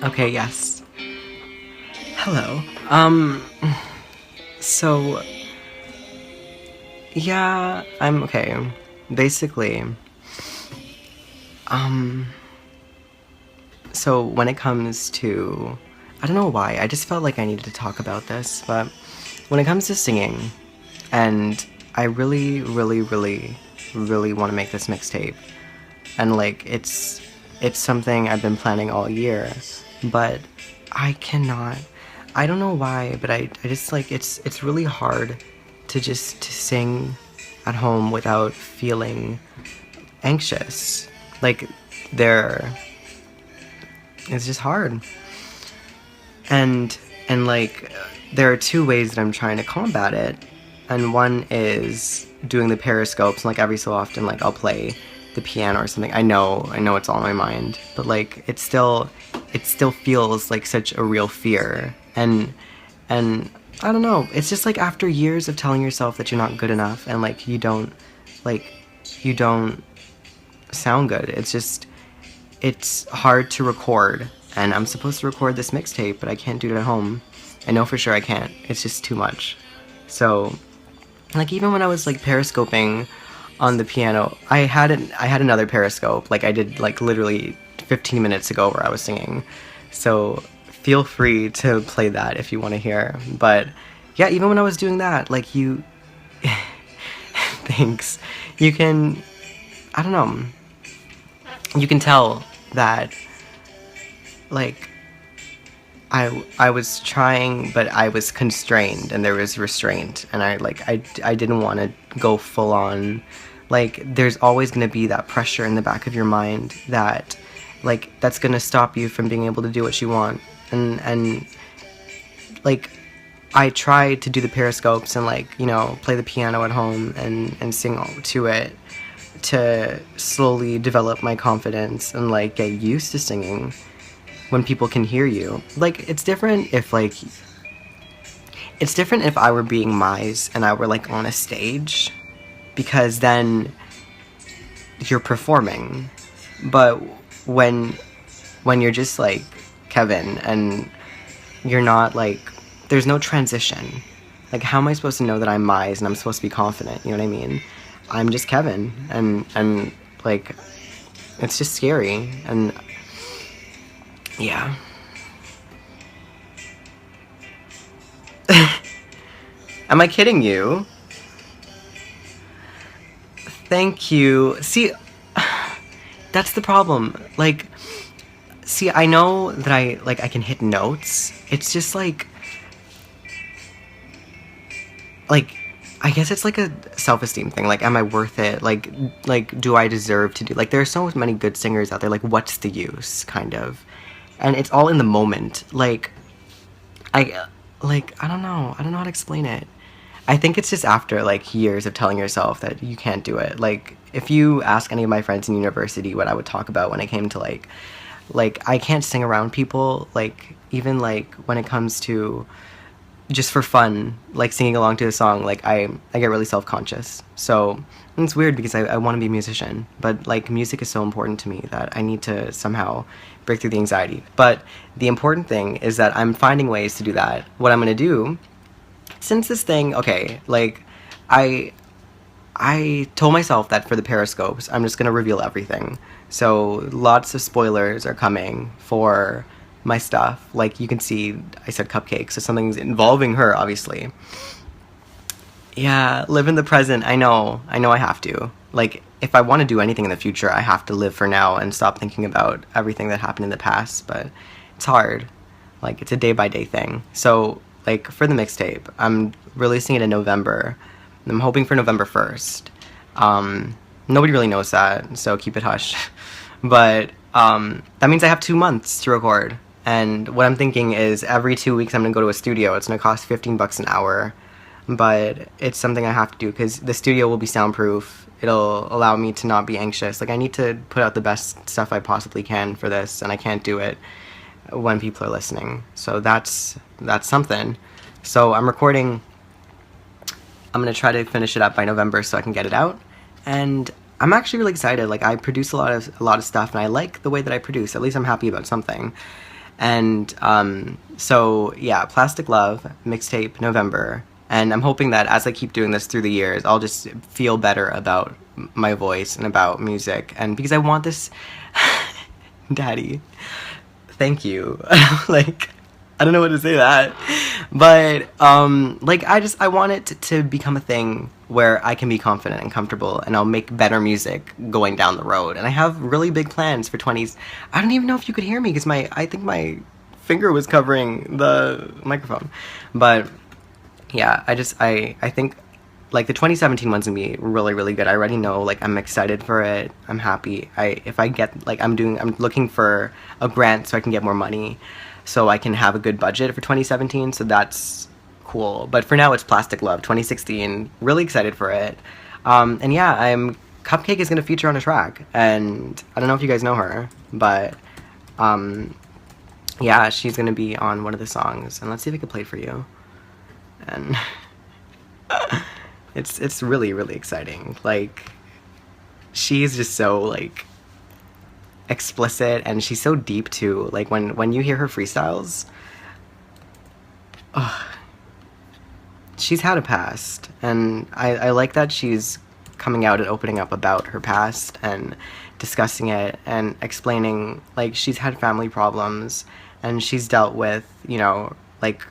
Okay, yes. Hello. So, yeah, I'm okay. Basically, um, so when it comes to, I don't know why, I just felt like I needed to talk about this, but when it comes to singing, and I really, really, really, really want to make this mixtape, and like, it's something I've been planning all year, but I cannot. I don't know why, but I just like it's really hard to sing at home without feeling anxious. Like there, it's just hard. And like there are two ways that I'm trying to combat it, and one is doing the periscopes. And, like every so often, like I'll play the piano or something. I know it's all in my mind, but like it still feels like such a real fear. And I don't know, it's just like after years of telling yourself that you're not good enough and like like you don't sound good. It's hard to record, and I'm supposed to record this mixtape, but I can't do it at home. I know for sure I can't. It's just too much. So like even when I was like periscoping on the piano, I had another periscope like I did like literally 15 minutes ago where I was singing. So feel free to play that if you want to hear. But yeah, even when I was doing that, like you thanks. You can, I don't know. You can tell that like I was trying, but I was constrained and there was restraint, and I didn't want to go full on. Like there's always going to be that pressure in the back of your mind that like that's going to stop you from being able to do what you want. And like I tried to do the periscopes and like, you know, play the piano at home and sing to it to slowly develop my confidence and like get used to singing when people can hear you. Like it's different if I were being Mize and I were like on a stage, because then you're performing. But when you're just like Kevin and you're not like, there's no transition. Like how am I supposed to know that I'm Mize and I'm supposed to be confident? You know what I mean? I'm just Kevin, and like it's just scary. And yeah. Am I kidding you? Thank you. See, that's the problem. Like, see, I know that I can hit notes. It's just like I guess it's like a self-esteem thing. Like, am I worth it? Like do I deserve to do? Like, there are so many good singers out there. Like, what's the use, kind of? And it's all in the moment. I don't know. I don't know how to explain it. I think it's just after like years of telling yourself that you can't do it. Like if you ask any of my friends in university what I would talk about when it came to like I can't sing around people, like even like when it comes to just for fun, like singing along to a song, like I get really self-conscious. So it's weird because I want to be a musician, but like music is so important to me that I need to somehow break through the anxiety. But the important thing is that I'm finding ways to do that. What I'm going to do, since this thing, okay, like I told myself that for the periscopes, I'm just going to reveal everything. So lots of spoilers are coming for my stuff. Like you can see, I said Cupcakke, so something's involving her, obviously. Yeah, live in the present. I know I have to. Like, if I want to do anything in the future, I have to live for now and stop thinking about everything that happened in the past, but it's hard. Like, it's a day-by-day thing. So, like, for the mixtape, I'm releasing it in November. I'm hoping for November 1st. Nobody really knows that, so keep it hush. But, that means I have 2 months to record. And what I'm thinking is every 2 weeks I'm going to go to a studio. It's going to cost $15 an hour. But it's something I have to do because the studio will be soundproof. It'll allow me to not be anxious. Like, I need to put out the best stuff I possibly can for this, and I can't do it when people are listening. So that's something. So I'm recording. I'm going to try to finish it up by November so I can get it out. And I'm actually really excited. Like, I produce a lot of stuff, and I like the way that I produce. At least I'm happy about something. And so yeah, Plastic Love mixtape November, and I'm hoping that as I keep doing this through the years, I'll just feel better about my voice and about music, and because I want this. Daddy, thank you. Like, I don't know what to say to that, but like I want it to become a thing where I can be confident and comfortable, and I'll make better music going down the road. And I have really big plans for 20s. I don't even know if you could hear me because I think my finger was covering the microphone, but yeah, I think like the 2017 one's gonna be really, really good. I already know, like, I'm excited for it. I'm happy. If I get, like, I'm looking for a grant so I can get more money, so I can have a good budget for 2017. So that's cool. But for now, it's Plastic Love 2016. Really excited for it. And yeah, Cupcakke is gonna feature on a track, and I don't know if you guys know her, but yeah, she's gonna be on one of the songs. And let's see if I can play it for you. And it's really, really exciting. Like, she's just so, like, explicit, and she's so deep too. Like, when you hear her freestyles, she's had a past, and I like that she's coming out and opening up about her past and discussing it and explaining, like, she's had family problems and she's dealt with, you know, like,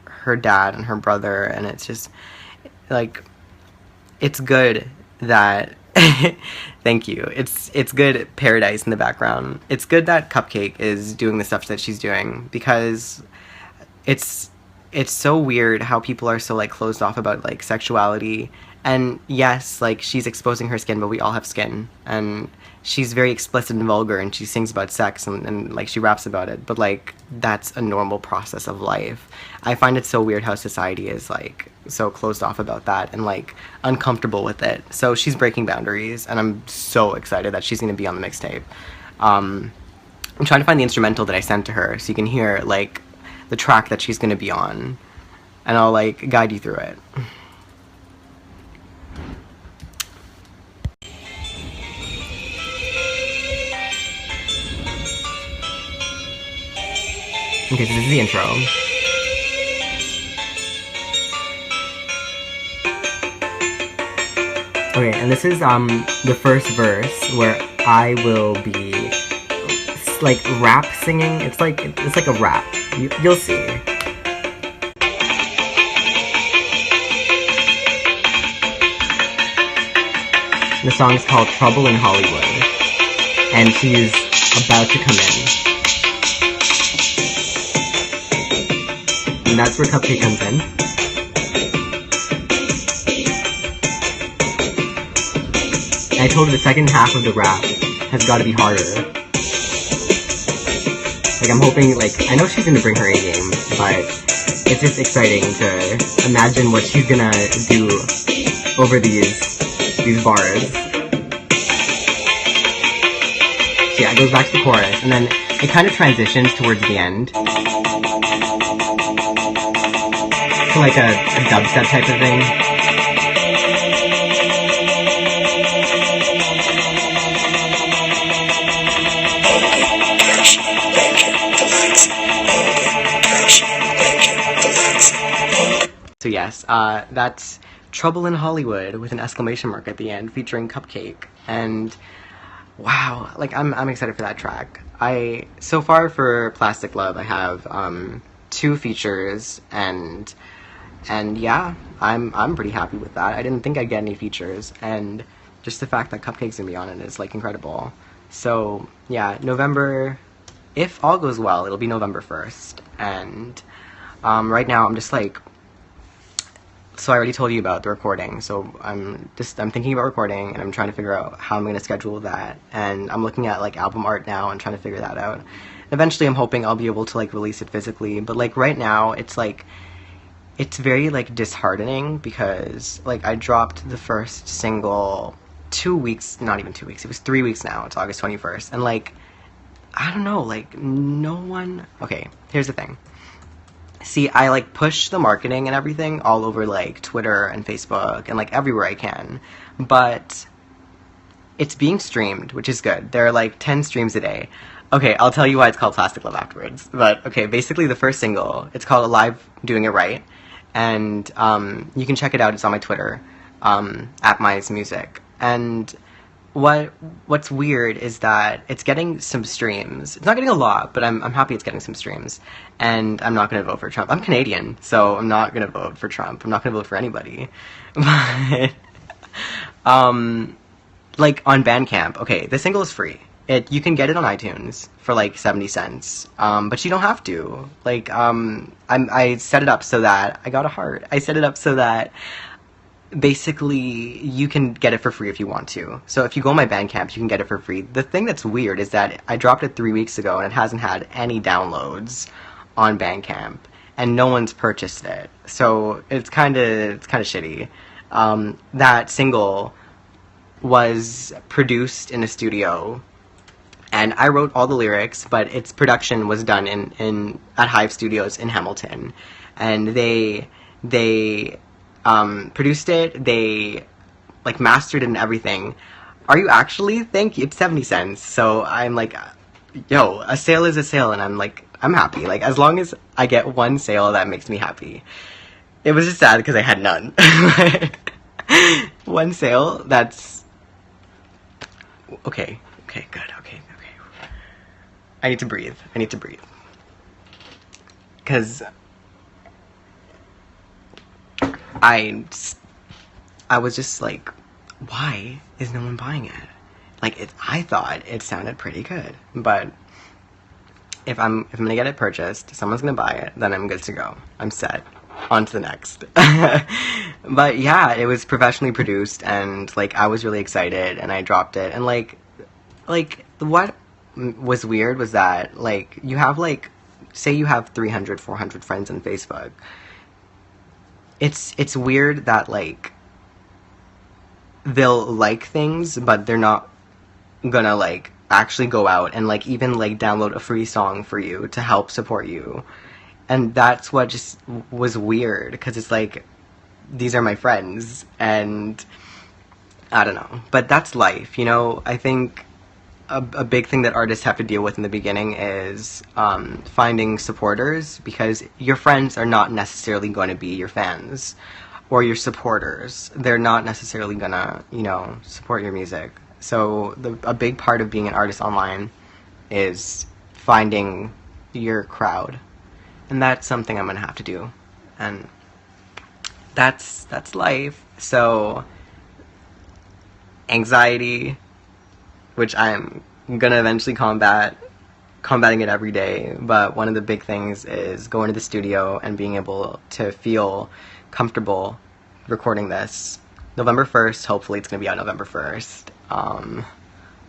her dad and her brother, and it's just like, it's good that thank you. It's good Paradise in the background. It's good that Cupcakke is doing the stuff that she's doing, because it's so weird how people are so, like, closed off about, like, sexuality. And yes, like, she's exposing her skin, but we all have skin, and she's very explicit and vulgar, and she sings about sex, and like, she raps about it, but, like, that's a normal process of life. I find it so weird how society is, like, so closed off about that and, like, uncomfortable with it. So she's breaking boundaries, and I'm so excited that she's going to be on the mixtape. I'm trying to find the instrumental that I sent to her so you can hear, like, the track that she's going to be on, and I'll, like, guide you through it. Okay, so this is the intro. Okay, and this is the first verse where I will be, like, rap singing. It's like a rap. You'll see. The song is called Trouble in Hollywood, and she's about to come in. And that's where Cupcakke comes in. And I told her the second half of the rap has got to be harder. Like, I'm hoping, like, I know she's gonna bring her A game, but it's just exciting to imagine what she's gonna do over these bars. So yeah, it goes back to the chorus, and then it kind of transitions towards the end to, like, a dubstep type of thing. So yes, that's Trouble in Hollywood with an exclamation mark at the end, featuring Cupcakke. And wow, like, I'm excited for that track. So far for Plastic Love, I have 2 features, and yeah, I'm pretty happy with that. I didn't think I'd get any features, and just the fact that Cupcakke's gonna be on it is, like, incredible. So yeah, November, if all goes well, it'll be November 1st, and right now I'm just, like, so I already told you about the recording, so I'm thinking about recording, and I'm trying to figure out how I'm going to schedule that, and I'm looking at, like, album art now and trying to figure that out. Eventually I'm hoping I'll be able to, like, release it physically, but, like, right now it's, like, it's very, like, disheartening, because, like, I dropped the first single 2 weeks, not even 2 weeks, it was 3 weeks now, it's August 21st, and, like, I don't know, like, no one, okay, here's the thing. See, I, like, push the marketing and everything all over, like, Twitter and Facebook and, like, everywhere I can, but it's being streamed, which is good. There are, like, 10 streams a day. Okay, I'll tell you why it's called Plastic Love afterwards. But okay, basically the first single, it's called Alive Doing It Right, and you can check it out. It's on my Twitter, at My's Music. And what's weird is that it's getting some streams. It's not getting a lot, but I'm happy it's getting some streams. And I'm not going to vote for Trump. I'm Canadian, so I'm not going to vote for Trump. I'm not going to vote for anybody. But like on Bandcamp, okay, the single is free. You can get it on iTunes for like 70 cents, but you don't have to. Like, I set it up so that I got a heart. I set it up so that basically you can get it for free if you want to. So if you go on my Bandcamp, you can get it for free. The thing that's weird is that I dropped it 3 weeks ago and it hasn't had any downloads on Bandcamp, and no one's purchased it. So it's kind of shitty. That single was produced in a studio, and I wrote all the lyrics, but its production was done at Hive Studios in Hamilton, and they produced it, they like mastered it and everything. Are you actually? Thank you. It's 70 cents. So I'm like, yo, a sale is a sale, and I'm happy. Like, as long as I get one sale, that makes me happy. It was just sad because I had none. One sale, that's okay, good, okay. I need to breathe. Because I was just like, why is no one buying it? Like, I thought it sounded pretty good, but if I'm gonna get it purchased, someone's gonna buy it, then I'm good to go. I'm set. On to the next. But yeah, it was professionally produced, and like I was really excited, and I dropped it, and like what was weird was that like you have like, say you have 300, 400 friends on Facebook. It's weird that like they'll like things, but they're not gonna like actually go out and like even like download a free song for you to help support you. And that's what just was weird, because it's like, these are my friends, and I don't know. But that's life, you know? I think a big thing that artists have to deal with in the beginning is finding supporters, because your friends are not necessarily going to be your fans or your supporters. They're not necessarily gonna, you know, support your music. So a big part of being an artist online is finding your crowd. And that's something I'm gonna have to do, and that's life. So anxiety, which I'm gonna eventually combating it every day. But one of the big things is going to the studio and being able to feel comfortable recording this. November 1st, hopefully it's gonna be out November 1st.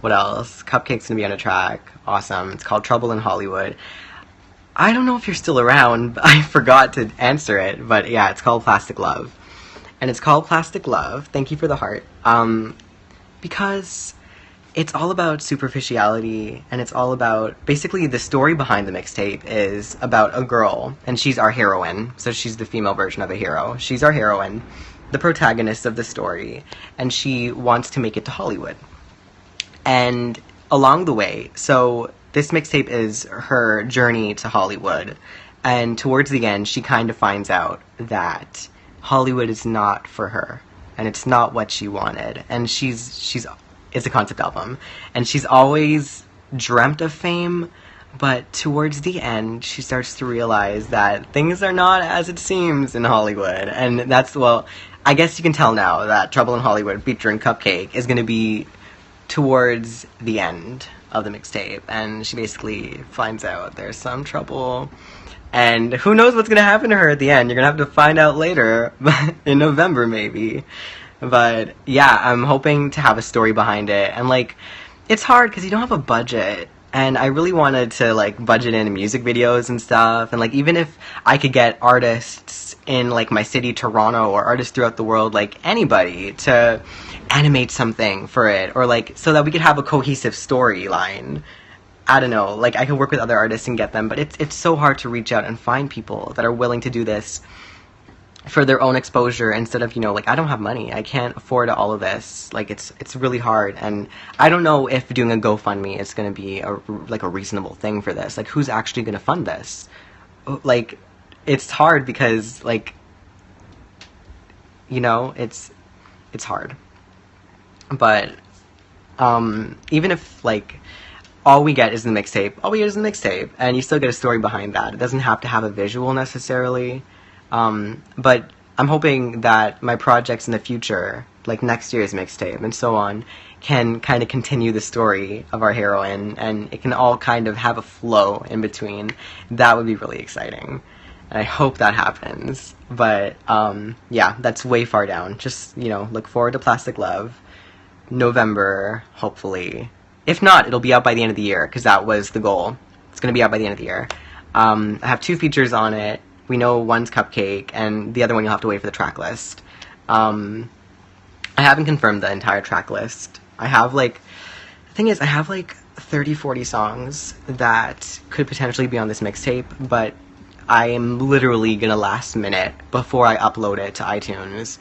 What else? Cupcakke's gonna be on a track. Awesome. It's called Trouble in Hollywood. I don't know if you're still around. I forgot to answer it, but yeah, it's called Plastic Love. And it's called Plastic Love, thank you for the heart, because it's all about superficiality, and it's all about, basically the story behind the mixtape is about a girl, and she's our heroine, so she's the female version of a hero. She's our heroine, the protagonist of the story, and she wants to make it to Hollywood. And along the way, so this mixtape is her journey to Hollywood, and towards the end, she kind of finds out that Hollywood is not for her, and it's not what she wanted, and it's a concept album, and she's always dreamt of fame, but towards the end, she starts to realize that things are not as it seems in Hollywood, and that's, well, I guess you can tell now that Trouble in Hollywood featuring Cupcakke is going to be towards the end of the mixtape, and she basically finds out there's some trouble, and who knows what's gonna happen to her at the end. You're gonna have to find out later, in November maybe. But yeah, I'm hoping to have a story behind it, and like, it's hard because you don't have a budget, and I really wanted to like budget in music videos and stuff, and like even if I could get artists in like my city, Toronto, or artists throughout the world, like anybody, to animate something for it, or like so that we could have a cohesive storyline. I don't know, like I could work with other artists and get them, but it's so hard to reach out and find people that are willing to do this for their own exposure instead of, like, I don't have money, I can't afford all of this, like, it's really hard, and I don't know if doing a GoFundMe is going to be a reasonable thing for this. Like, who's actually going to fund this? Like, it's hard because, like, it's hard. But even if, like, all we get is the mixtape, and you still get a story behind that. It doesn't have to have a visual necessarily. But I'm hoping that my projects in the future, like next year's mixtape and so on, can kind of continue the story of our heroine, and it can all kind of have a flow in between. That would be really exciting. And I hope that happens. But, yeah, that's way far down. Just, look forward to Plastic Love. November, hopefully. If not, it'll be out by the end of the year, because that was the goal. It's going to be out by the end of the year. I have 2 features on it. We know one's Cupcakke, and the other one you'll have to wait for the track list. I haven't confirmed the entire track list. I have, the thing is, I have, 30, 40 songs that could potentially be on this mixtape, but I am literally gonna last minute, before I upload it to iTunes,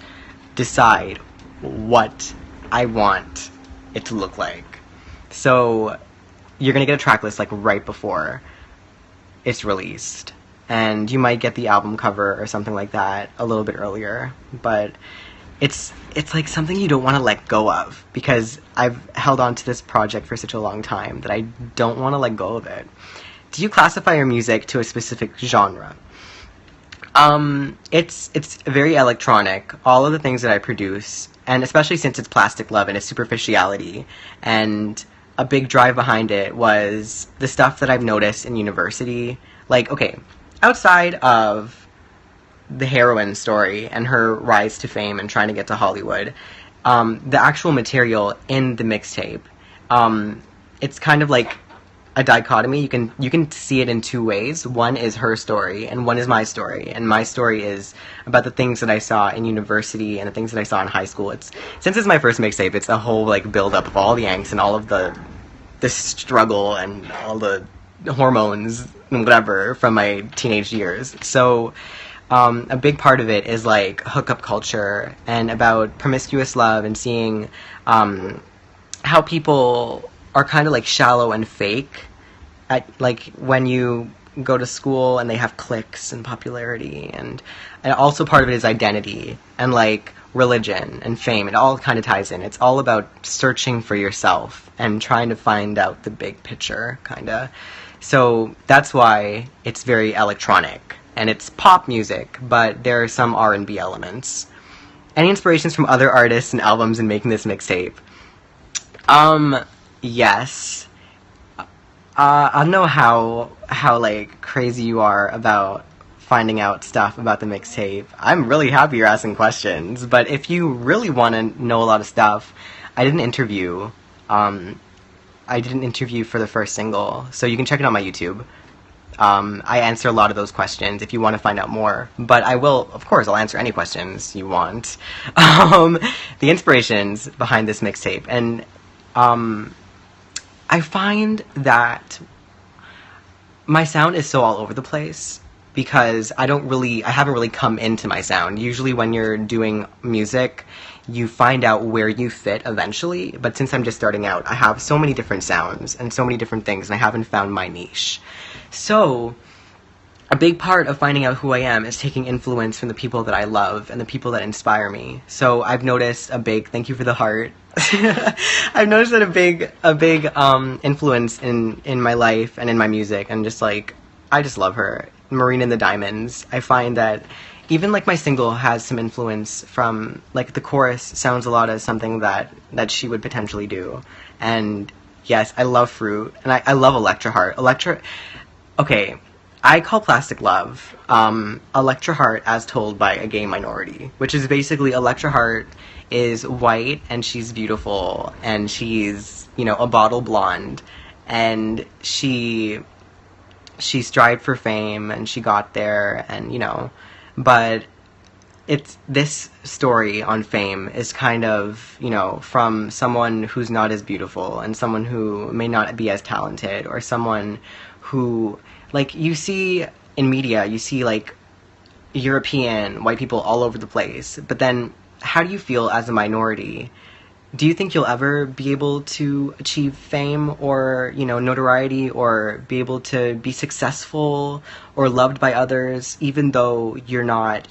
decide what I want it to look like. So, you're gonna get a track list, right before it's released. And you might get the album cover or something like that a little bit earlier, but it's something you don't want to let go of, because I've held on to this project for such a long time that I don't want to let go of it. Do you classify your music to a specific genre? It's very electronic. All of the things that I produce, and especially since it's Plastic Love and its superficiality, and a big drive behind it was the stuff that I've noticed in university. Okay, outside of the heroine story and her rise to fame and trying to get to Hollywood, the actual material in the mixtape, it's kind of like a dichotomy. You can see it in 2 ways. One is her story, and one is my story. And my story is about the things that I saw in university and the things that I saw in high school. Since it's my first mixtape, it's a whole build-up of all the angst and all of the struggle and all the hormones and whatever from my teenage years. So a big part of it is hookup culture and about promiscuous love, and seeing how people are kind of shallow and fake at when you go to school and they have cliques and popularity, and also part of it is identity and religion and fame. It all kind of ties in. It's all about searching for yourself and trying to find out the big picture, kind of. So that's why it's very electronic, and it's pop music, but there are some R&B elements. Any inspirations from other artists and albums in making this mixtape? Yes. I don't know how crazy you are about finding out stuff about the mixtape. I'm really happy you're asking questions, but if you really want to know a lot of stuff, I did an interview. I did an interview for the first single, so you can check it on my YouTube. I answer a lot of those questions if you want to find out more, but of course, I'll answer any questions you want. The inspirations behind this mixtape, and I find that my sound is so all over the place, because I haven't really come into my sound. Usually when you're doing music, you find out where you fit eventually, but since I'm just starting out, I have so many different sounds and so many different things, and I haven't found my niche. So, a big part of finding out who I am is taking influence from the people that I love and the people that inspire me. So I've noticed thank you for the heart. I've noticed that a big influence in my life and in my music, and I just love her. Marina and the Diamonds. I find that even my single has some influence from the chorus sounds a lot as something that she would potentially do. And yes, I love Fruit, and I love Electra Heart. Okay, I call Plastic Love Electra Heart as told by a gay minority, which is basically Electra Heart is white, and she's beautiful, and she's, a bottle blonde, and she strived for fame, and she got there, and, but it's this story on fame is kind of, from someone who's not as beautiful, and someone who may not be as talented, or someone who, you see in media, you see, European, white people all over the place. But then, how do you feel as a minority? Do you think you'll ever be able to achieve fame or, notoriety, or be able to be successful or loved by others, even though you're not,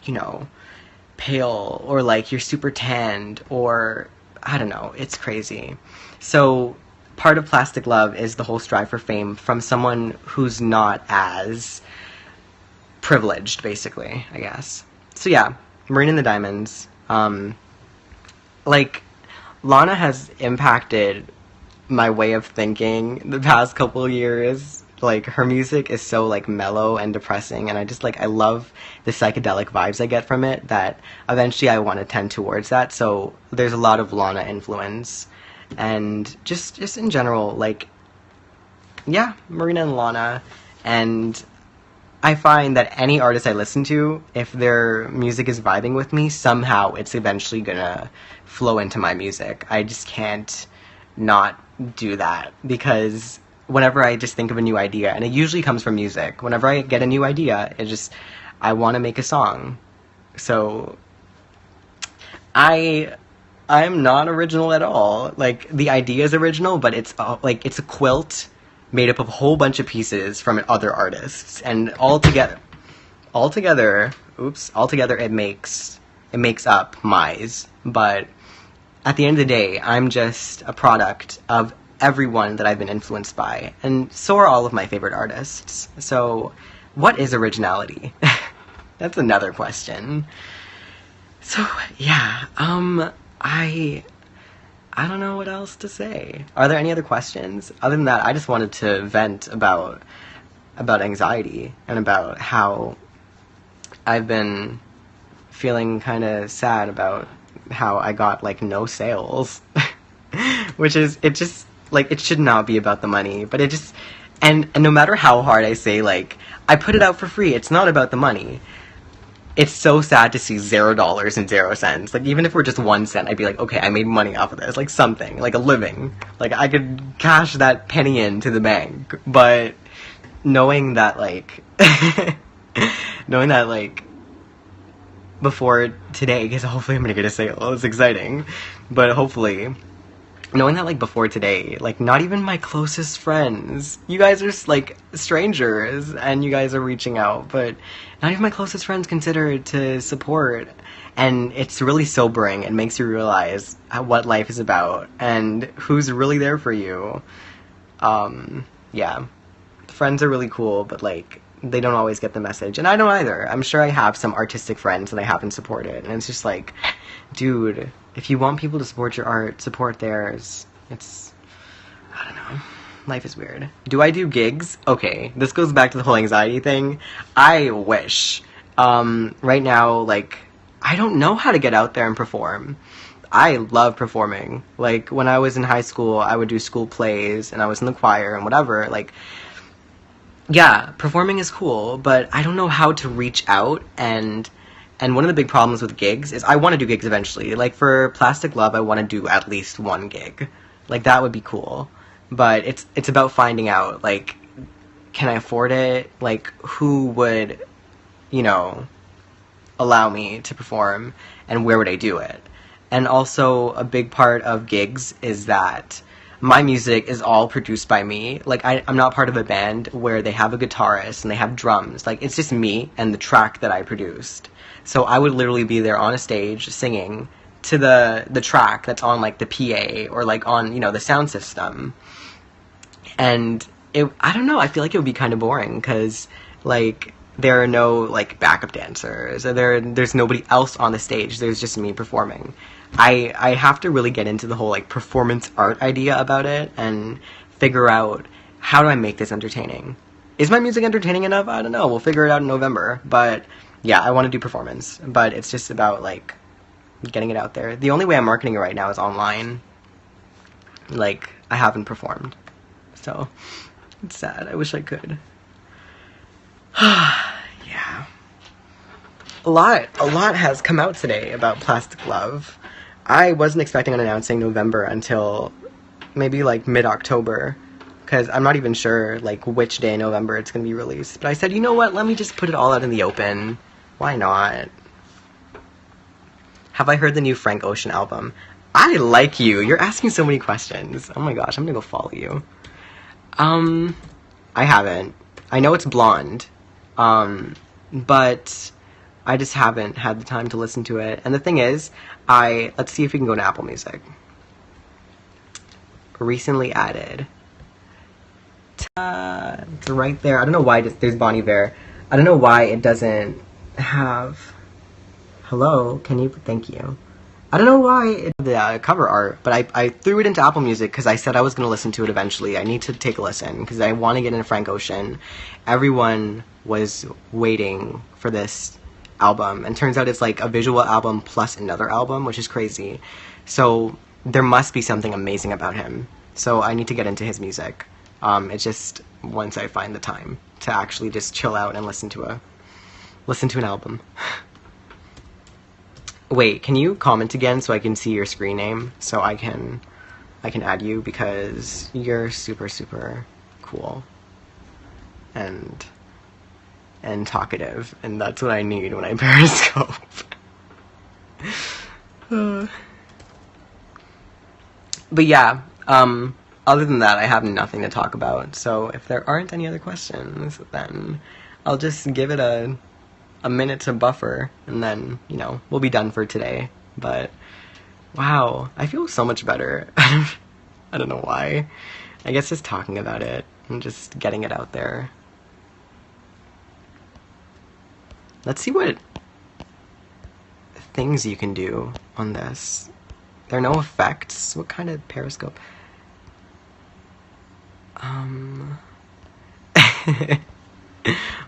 pale, or like you're super tanned, or I don't know, it's crazy. So part of Plastic Love is the whole strive for fame from someone who's not as privileged, basically, I guess. So yeah, Marina and the Diamonds. Lana has impacted my way of thinking the past couple years. Like, her music is so, mellow and depressing, and I love the psychedelic vibes I get from it, that eventually I want to tend towards that. So there's a lot of Lana influence. And just in general, Marina and Lana. And I find that any artist I listen to, if their music is vibing with me, somehow it's eventually gonna flow into my music. I just can't not do that, because whenever I just think of a new idea, and it usually comes from music, whenever I get a new idea, I want to make a song. So I'm not original at all. The idea is original, but it's it's a quilt made up of a whole bunch of pieces from other artists, and all together it makes up Mize. But at the end of the day, I'm just a product of everyone that I've been influenced by, and so are all of my favorite artists. So what is originality? That's another question. So yeah, I don't know what else to say. Are there any other questions? Other than that, I just wanted to vent about anxiety, and about how I've been feeling kind of sad about how I got no sales. Which is, it should not be about the money, but and no matter how hard I say, I put it out for free, it's not about the money. It's so sad to see $0 and 0 cents. Even if we're just 1 cent, I'd be like, okay, I made money off of this. Something. A living. I could cash that penny into the bank. But knowing that, before today, because hopefully I'm gonna get a sale, it's exciting. But hopefully, knowing that, before today, not even my closest friends, you guys are, strangers, and you guys are reaching out, but not even my closest friends considered to support, and it's really sobering. It makes you realize what life is about, and who's really there for you. Yeah. Friends are really cool, but, they don't always get the message, and I don't either. I'm sure I have some artistic friends that I haven't supported, and it's just dude, if you want people to support your art, support theirs. I don't know. Life is weird. Do I do gigs? Okay, this goes back to the whole anxiety thing. I wish. Right now, I don't know how to get out there and perform. I love performing. When I was in high school, I would do school plays, and I was in the choir, and whatever, yeah, performing is cool, but I don't know how to reach out, and one of the big problems with gigs is I want to do gigs eventually. For Plastic Love, I want to do at least one gig. That would be cool. But it's about finding out, can I afford it? Who would, allow me to perform, and where would I do it? And also, a big part of gigs is that my music is all produced by me. I'm not part of a band where they have a guitarist and they have drums. It's just me and the track that I produced. So I would literally be there on a stage singing to the track that's on, the PA, or, on, the sound system. And I don't know, I feel like it would be kind of boring, because, there are no, backup dancers, or there's nobody else on the stage. There's just me performing. I have to really get into the whole, performance art idea about it, and figure out, how do I make this entertaining? Is my music entertaining enough? I don't know. We'll figure it out in November. But, yeah, I want to do performance. But it's just about, getting it out there. The only way I'm marketing it right now is online. I haven't performed. So, it's sad. I wish I could. Yeah. A lot has come out today about Plastic Love. I wasn't expecting on announcing November until maybe mid-October, because I'm not even sure which day in November it's going to be released. But I said, you know what, let me just put it all out in the open. Why not? Have I heard the new Frank Ocean album? I like you. You're asking so many questions. Oh my gosh, I'm gonna go follow you. I haven't. I know it's Blonde. But I just haven't had the time to listen to it. And the thing is, let's see if we can go to Apple Music. Recently added. It's right there. I don't know why there's Bon Iver. I don't know why it doesn't have... Hello, thank you. I don't know why the cover art, but I threw it into Apple Music because I said I was going to listen to it eventually. I need to take a listen because I want to get into Frank Ocean. Everyone was waiting for this album, and turns out it's like a visual album plus another album, which is crazy. So there must be something amazing about him. So I need to get into his music. It's just once I find the time to actually just chill out and listen to an album. Wait, can you comment again so I can see your screen name so I can add you, because you're super, super cool and talkative, and that's what I need when I Periscope. But yeah, other than that, I have nothing to talk about, so if there aren't any other questions, then I'll just give it a minute to buffer, and then, you know, we'll be done for today. But wow, I feel so much better. I don't know why. I guess just talking about it and just getting it out there. Let's see what things you can do on this. There are no effects. What kind of Periscope?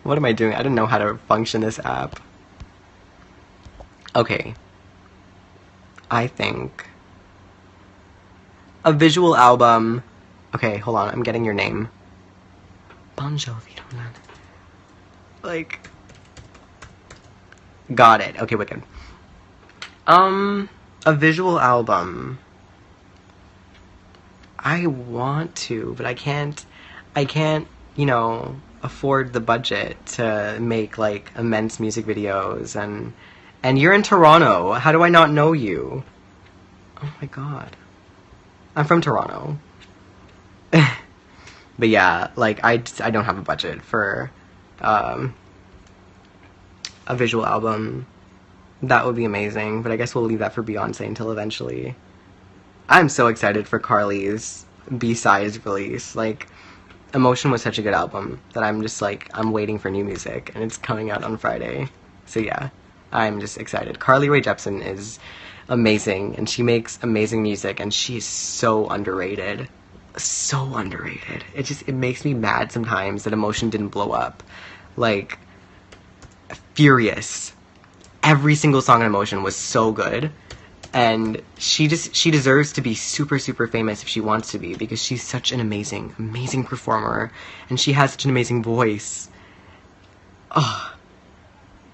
What am I doing? I don't know how to function this app. Okay. I think a visual album. Okay, hold on. I'm getting your name. Bon Jovi. Like, got it. Okay, wicked. A visual album. I want to, but I can't, you know, afford the budget to make, like, immense music videos, and you're in Toronto. How do I not know you? Oh my god. I'm from Toronto. But yeah, like, I don't have a budget for, a visual album. That would be amazing, but I guess we'll leave that for Beyonce until eventually. I'm so excited for Carly's B-sides release. Like, Emotion was such a good album that I'm just like, I'm waiting for new music, and it's coming out on Friday. So yeah, I'm just excited. Carly Rae Jepsen is amazing, and she makes amazing music, and she's so underrated. So underrated. It makes me mad sometimes that Emotion didn't blow up. Like, furious. Every single song in Emotion was so good. And she deserves to be super, super famous if she wants to be, because she's such an amazing, amazing performer, and she has such an amazing voice. Oh,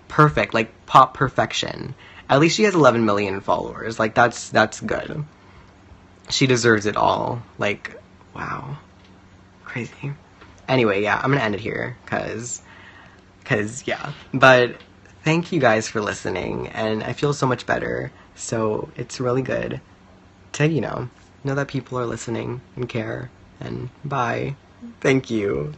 perfect, like pop perfection. At least she has 11 million followers. Like, that's good. She deserves it all. Like, wow, crazy. Anyway, yeah, I'm gonna end it here, cause yeah. But thank you guys for listening, and I feel so much better. So it's really good to, you know that people are listening and care, and bye. Thank you.